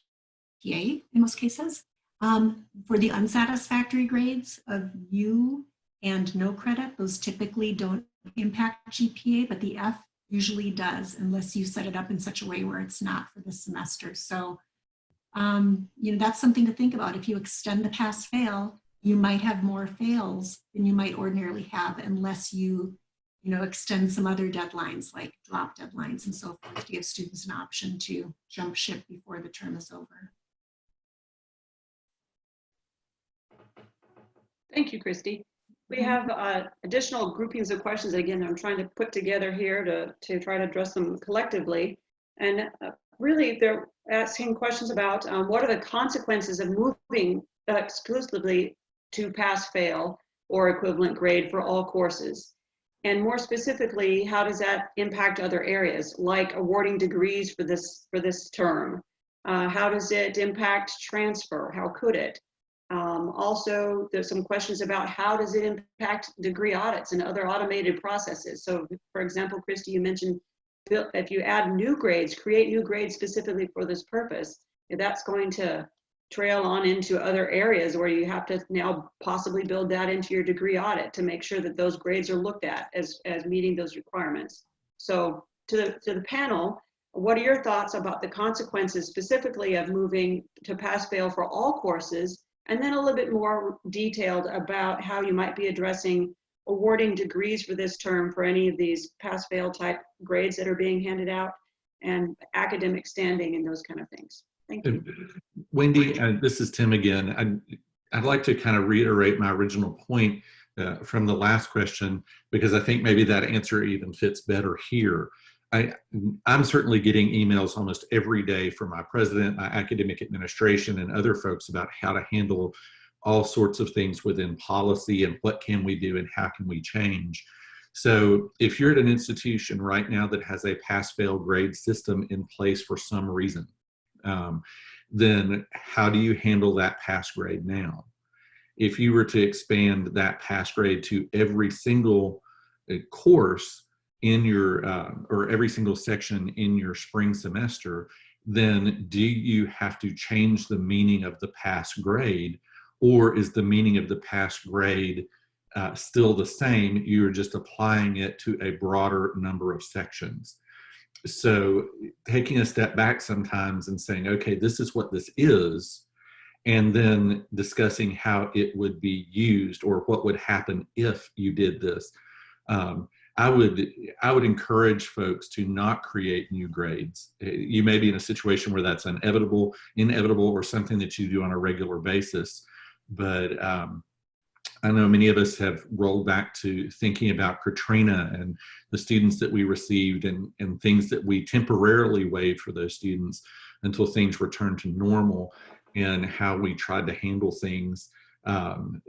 in most cases. For the unsatisfactory grades of U and no credit, those typically don't impact GPA, but the F usually does unless you set it up in such a way where it's not for this semester. So, that's something to think about. If you extend the pass-fail, you might have more fails than you might ordinarily have unless you extend some other deadlines like drop deadlines and so forth to give students an option to jump ship before the term is over. Thank you, Christy. We have additional groupings of questions. Again, I'm trying to put together here to try to address them collectively. And really, they're asking questions about what are the consequences of moving exclusively to pass-fail or equivalent grade for all courses. And more specifically, how does that impact other areas, like awarding degrees for this term? How does it impact transfer? How could it? Also, there's some questions about how does it impact degree audits and other automated processes. So, for example, Christy, you mentioned if you add new grades, create new grades specifically for this purpose, that's going to trail on into other areas where you have to now possibly build that into your degree audit to make sure that those grades are looked at as meeting those requirements. So to the panel, what are your thoughts about the consequences specifically of moving to pass-fail for all courses, and then a little bit more detailed about how you might be addressing awarding degrees for this term for any of these pass-fail type grades that are being handed out, and academic standing and those kind of things. Thank you. Wendy, this is Tim again. I'd like to kind of reiterate my original point from the last question, because I think maybe that answer even fits better here. I'm certainly getting emails almost every day from my president, my academic administration, and other folks about how to handle all sorts of things within policy and what can we do and how can we change. So if you're at an institution right now that has a pass-fail grade system in place for some reason, then how do you handle that pass grade now? If you were to expand that pass grade to every single course in your, or every single section in your spring semester, then do you have to change the meaning of the pass grade, or is the meaning of the pass grade still the same? You're just applying it to a broader number of sections. So taking a step back sometimes and saying, okay, this is what this is, and then discussing how it would be used or what would happen if you did this. I would encourage folks to not create new grades. You may be in a situation where that's inevitable or something that you do on a regular basis, but I know many of us have rolled back to thinking about Katrina and the students that we received and things that we temporarily waived for those students until things returned to normal, and how we tried to handle things.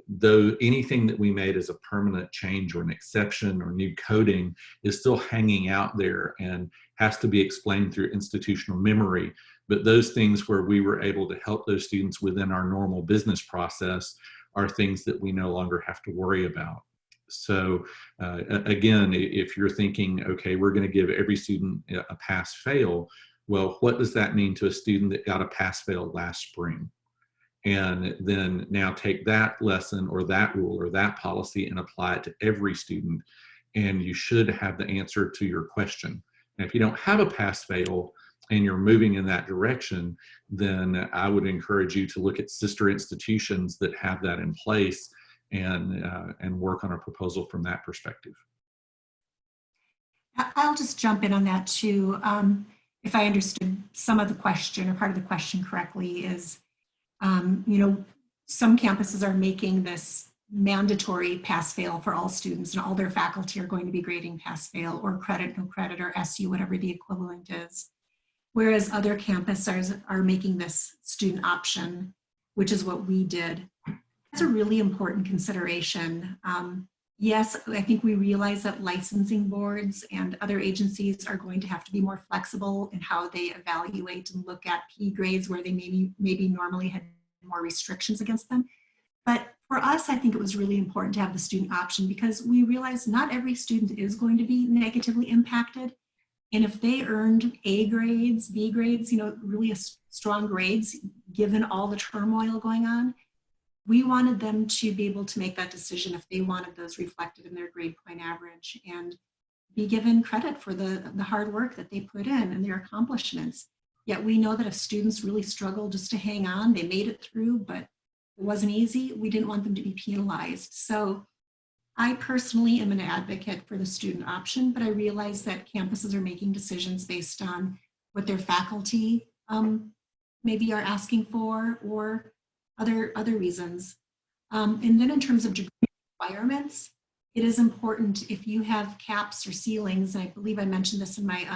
Though anything that we made as a permanent change or an exception or new coding is still hanging out there and has to be explained through institutional memory. But those things where we were able to help those students within our normal business process are things that we no longer have to worry about. So again, if you're thinking, okay, we're going to give every student a pass-fail, well, what does that mean to a student that got a pass-fail last spring? And then now take that lesson or that rule or that policy and apply it to every student, and you should have the answer to your question. And if you don't have a pass-fail and you're moving in that direction, then I would encourage you to look at sister institutions that have that in place and work on a proposal from that perspective. I'll just jump in on that too. If I understood some of the question or part of the question correctly, is some campuses are making this mandatory pass-fail for all students, and all their faculty are going to be grading pass-fail or credit, no credit, or SU, whatever the equivalent is. Whereas other campuses are making this student option, which is what we did. That's a really important consideration. Yes, I think we realize that licensing boards and other agencies are going to have to be more flexible in how they evaluate and look at P grades where they maybe normally had more restrictions against them. But for us, I think it was really important to have the student option, because we realize not every student is going to be negatively impacted. And if they earned A grades, B grades, really strong grades, given all the turmoil going on, we wanted them to be able to make that decision if they wanted those reflected in their grade point average and be given credit for the hard work that they put in and their accomplishments. Yet we know that if students really struggle just to hang on, they made it through, but it wasn't easy, we didn't want them to be penalized. So I personally am an advocate for the student option, but I realize that campuses are making decisions based on what their faculty maybe are asking for, or other reasons. And then in terms of degree requirements, it is important if you have caps or ceilings, and I believe I mentioned this in my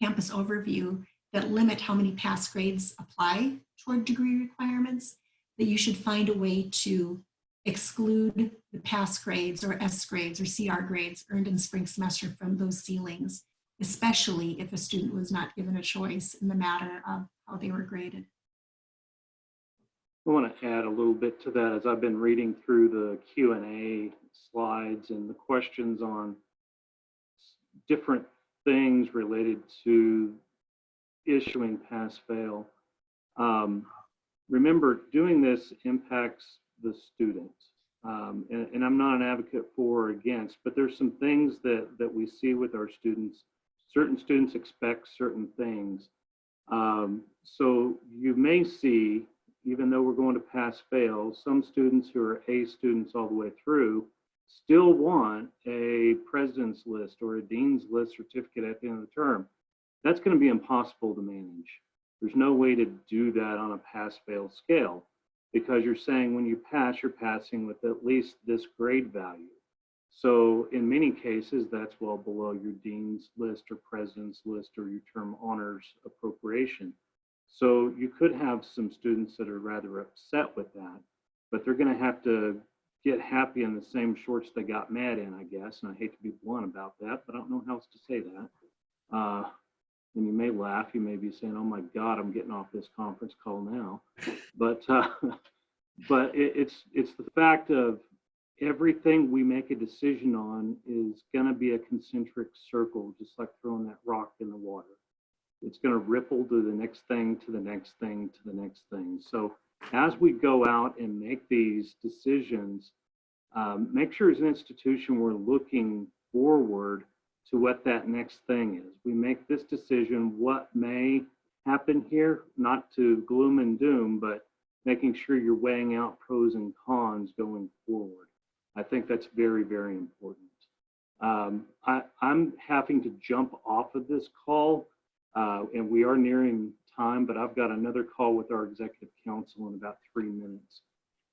campus overview, that limit how many pass grades apply toward degree requirements, that you should find a way to exclude the pass grades or S grades or CR grades earned in spring semester from those ceilings, especially if a student was not given a choice in the matter of how they were graded. I want to add a little bit to that as I've been reading through the Q&A slides and the questions on different things related to issuing pass-fail. Remember, doing this impacts the student. And I'm not an advocate for or against, but there's some things that we see with our students. Certain students expect certain things. So you may see, even though we're going to pass-fail, some students who are A students all the way through still want a president's list or a dean's list certificate at the end of the term. That's going to be impossible to manage. There's no way to do that on a pass-fail scale, because you're saying when you pass, you're passing with at least this grade value. So in many cases, that's well below your dean's list or president's list or your term honors appropriation. So you could have some students that are rather upset with that, but they're going to have to get happy in the same shorts they got mad in, I guess. And I hate to be blunt about that, but I don't know how else to say that. And you may laugh, you may be saying, oh my God, I'm getting off this conference call now. But it's the fact of everything we make a decision on is going to be a concentric circle, just like throwing that rock in the water. It's going to ripple to the next thing, to the next thing, to the next thing. So as we go out and make these decisions, make sure as an institution we're looking forward to what that next thing is. We make this decision, what may happen here, not to gloom and doom, but making sure you're weighing out pros and cons going forward. I think that's very, very important. I'm having to jump off of this call, and we are nearing time, but I've got another call with our executive council in about 3 minutes.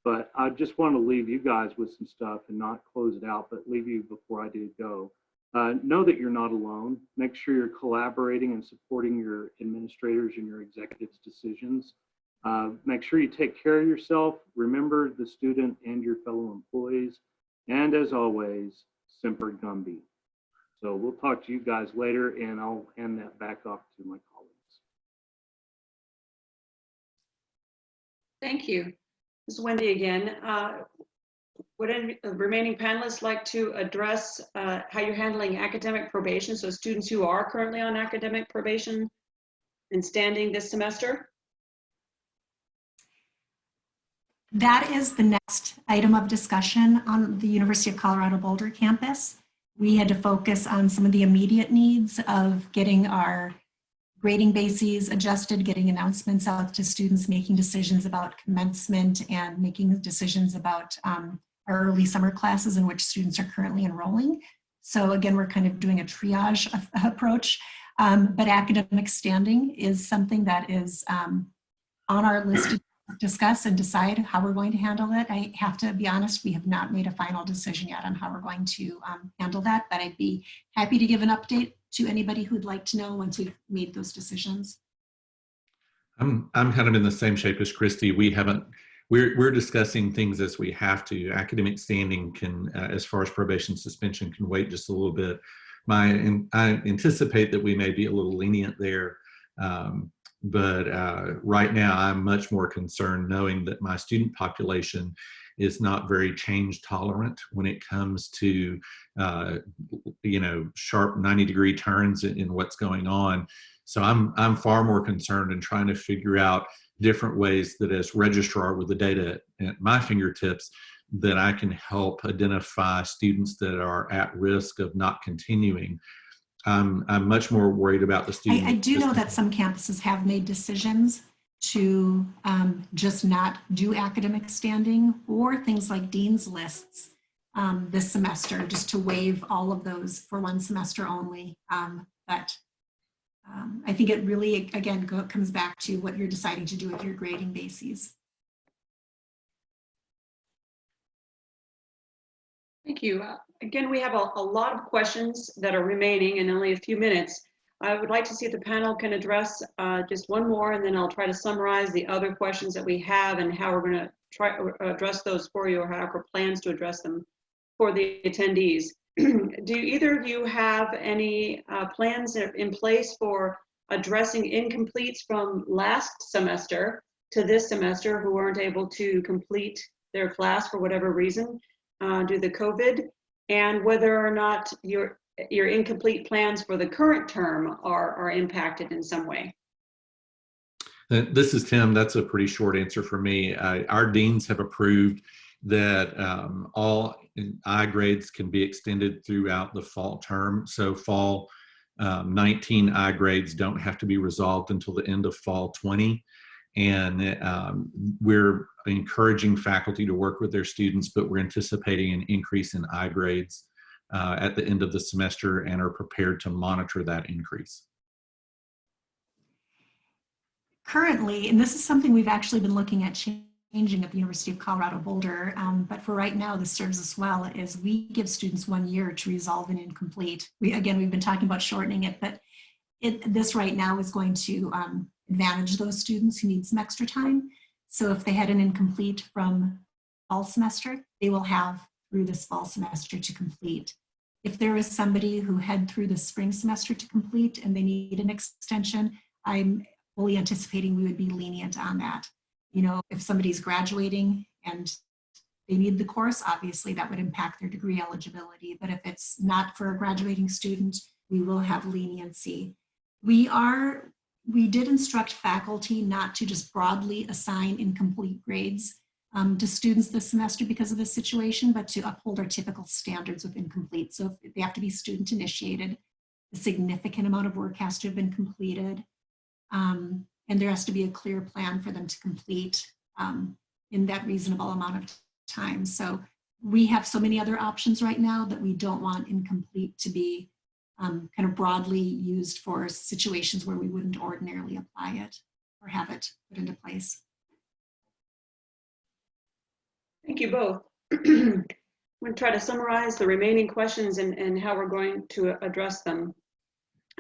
But I just want to leave you guys with some stuff and not close it out, but leave you before I do go. Know that you're not alone. Make sure you're collaborating and supporting your administrators and your executives' decisions. Make sure you take care of yourself. Remember the student and your fellow employees. And as always, Semper Gumby. So we'll talk to you guys later, and I'll hand that back off to my colleagues. Thank you. This is Wendy again. Would any remaining panelists like to address how you're handling academic probation? So students who are currently on academic probation and standing this semester? That is the next item of discussion on the University of Colorado Boulder campus. We had to focus on some of the immediate needs of getting our grading bases adjusted, getting announcements out to students, making decisions about commencement, and making decisions about our early summer classes in which students are currently enrolling. So again, we're kind of doing a triage approach, but academic standing is something that is on our list to discuss and decide how we're going to handle it. I have to be honest, we have not made a final decision yet on how we're going to handle that, but I'd be happy to give an update to anybody who'd like to know once we've made those decisions. I'm kind of in the same shape as Christy. We're discussing things as we have to. Academic standing can, as far as probation suspension, can wait just a little bit. I anticipate that we may be a little lenient there. But right now, I'm much more concerned knowing that my student population is not very change tolerant when it comes to, sharp 90-degree turns in what's going on. So I'm far more concerned in trying to figure out different ways that, as registrar with the data at my fingertips, that I can help identify students that are at risk of not continuing. I'm much more worried about the students. I do know that some campuses have made decisions to just not do academic standing, or things like dean's lists this semester, just to waive all of those for one semester only. But I think it really, again, comes back to what you're deciding to do with your grading bases. Thank you. Again, we have a lot of questions that are remaining in only a few minutes. I would like to see if the panel can address just one more, and then I'll try to summarize the other questions that we have and how we're going to try to address those for you, or how our plans to address them for the attendees. Do either of you have any plans in place for addressing incompletes from last semester to this semester who weren't able to complete their class for whatever reason due to COVID, and whether or not your incomplete plans for the current term are impacted in some way? This is Tim. That's a pretty short answer for me. Our deans have approved that all I grades can be extended throughout the fall term. So fall 19 I grades don't have to be resolved until the end of fall 20. And we're encouraging faculty to work with their students, but we're anticipating an increase in I grades at the end of the semester and are prepared to monitor that increase. Currently, and this is something we've actually been looking at changing at the University of Colorado Boulder, but for right now, this serves us well, is we give students 1 year to resolve an incomplete. We've been talking about shortening it, but this right now is going to advantage those students who need some extra time. So if they had an incomplete from fall semester, they will have through this fall semester to complete. If there is somebody who had through the spring semester to complete and they need an extension, I'm fully anticipating we would be lenient on that. You know, if somebody's graduating and they need the course, obviously that would impact their degree eligibility. But if it's not for a graduating student, we will have leniency. We did instruct faculty not to just broadly assign incomplete grades to students this semester because of this situation, but to uphold our typical standards with incomplete. So if they have to be student initiated, a significant amount of work has to have been completed. And there has to be a clear plan for them to complete in that reasonable amount of time. So we have so many other options right now that we don't want incomplete to be kind of broadly used for situations where we wouldn't ordinarily apply it or have it put into place. Thank you both. I'm going to try to summarize the remaining questions and how we're going to address them.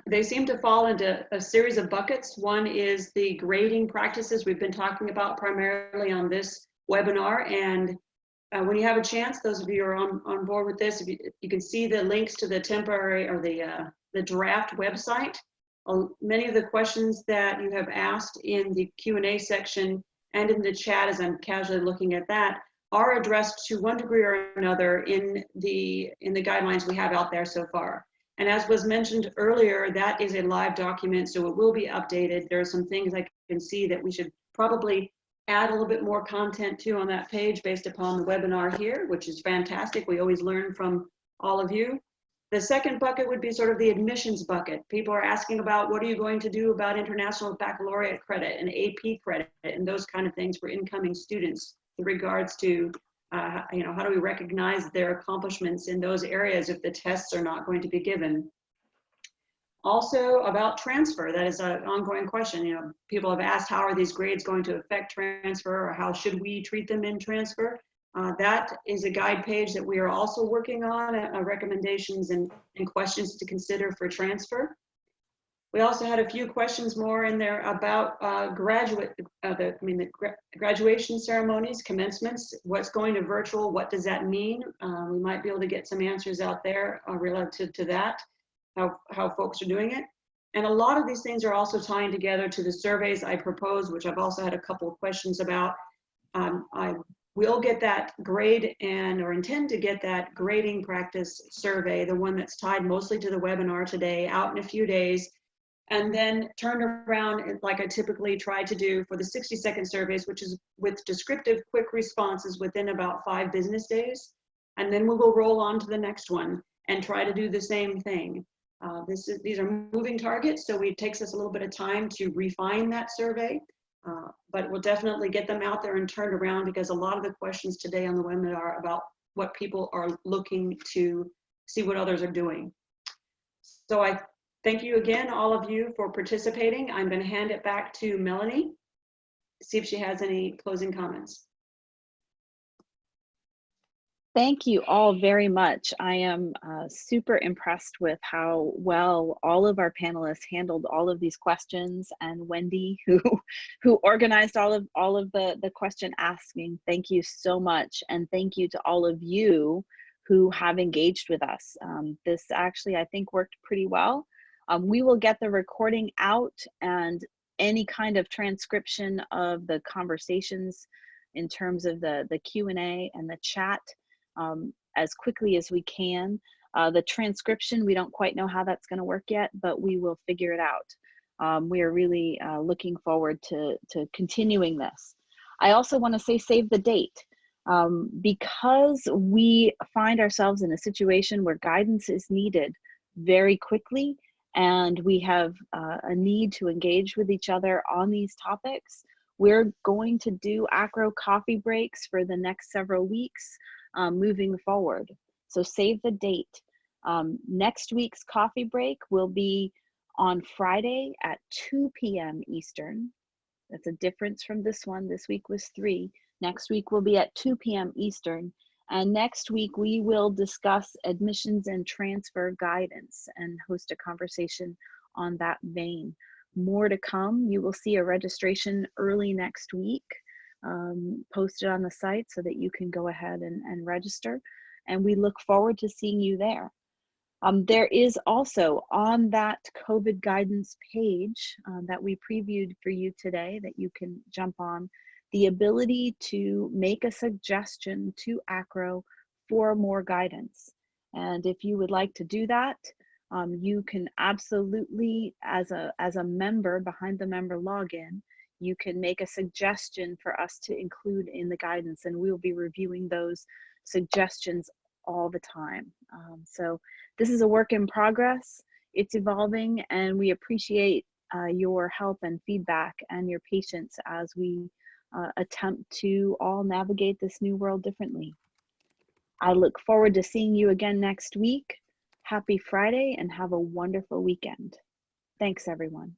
They seem to fall into a series of buckets. One is the grading practices we've been talking about primarily on this webinar. And when you have a chance, those of you who are on board with this, if you can see the links to the temporary or the draft website. Many of the questions that you have asked in the Q&A section and in the chat, as I'm casually looking at that, are addressed to one degree or another in the guidelines we have out there so far. And as was mentioned earlier, that is a live document, so it will be updated. There are some things I can see that we should probably add a little bit more content to on that page based upon the webinar here, which is fantastic. We always learn from all of you. The second bucket would be sort of the admissions bucket. People are asking about what are you going to do about international baccalaureate credit and AP credit and those kind of things for incoming students with regards to how do we recognize their accomplishments in those areas if the tests are not going to be given? Also about transfer, that is an ongoing question. You know, people have asked how are these grades going to affect transfer, or how should we treat them in transfer? That is a guide page that we are also working on, recommendations and questions to consider for transfer. We also had a few questions more in there about the graduation ceremonies, commencements, what's going to virtual, what does that mean? We might be able to get some answers out there relative to that, how folks are doing it. And a lot of these things are also tying together to the surveys I proposed, which I've also had a couple of questions about. I will get that grade or intend to get that grading practice survey, the one that's tied mostly to the webinar today, out in a few days. And then turn around like I typically try to do for the 60-second surveys, which is with descriptive quick responses within about 5 business days. And then we will roll on to the next one and try to do the same thing. These are moving targets, so it takes us a little bit of time to refine that survey, but we'll definitely get them out there and turned around, because a lot of the questions today on the webinar are about what people are looking to see what others are doing. So I thank you again, all of you, for participating. I'm going to hand it back to Melanie, see if she has any closing comments. Thank you all very much. I am super impressed with how well all of our panelists handled all of these questions, and Wendy, who organized all of the question asking. Thank you so much, and thank you to all of you who have engaged with us. This actually, I think, worked pretty well. We will get the recording out and any kind of transcription of the conversations in terms of the Q&A and the chat as quickly as we can. The transcription, we don't quite know how that's going to work yet, but we will figure it out. We are really looking forward to continuing this. I also want to say save the date. Because we find ourselves in a situation where guidance is needed very quickly, and we have a need to engage with each other on these topics, we're going to do AACRAO coffee breaks for the next several weeks moving forward. So save the date. Next week's coffee break will be on Friday at 2 p.m. Eastern. That's a difference from this one. This week was 3. Next week will be at 2 p.m. Eastern. And next week we will discuss admissions and transfer guidance and host a conversation on that vein. More to come. You will see a registration early next week posted on the site so that you can go ahead and register. And we look forward to seeing you there. There is also on that COVID guidance page that we previewed for you today that you can jump on, the ability to make a suggestion to AACRAO for more guidance. And if you would like to do that, you can absolutely, as a member behind the member login, you can make a suggestion for us to include in the guidance, and we will be reviewing those suggestions all the time. So this is a work in progress. It's evolving, and we appreciate your help and feedback and your patience as we attempt to all navigate this new world differently. I look forward to seeing you again next week. Happy Friday and have a wonderful weekend. Thanks, everyone.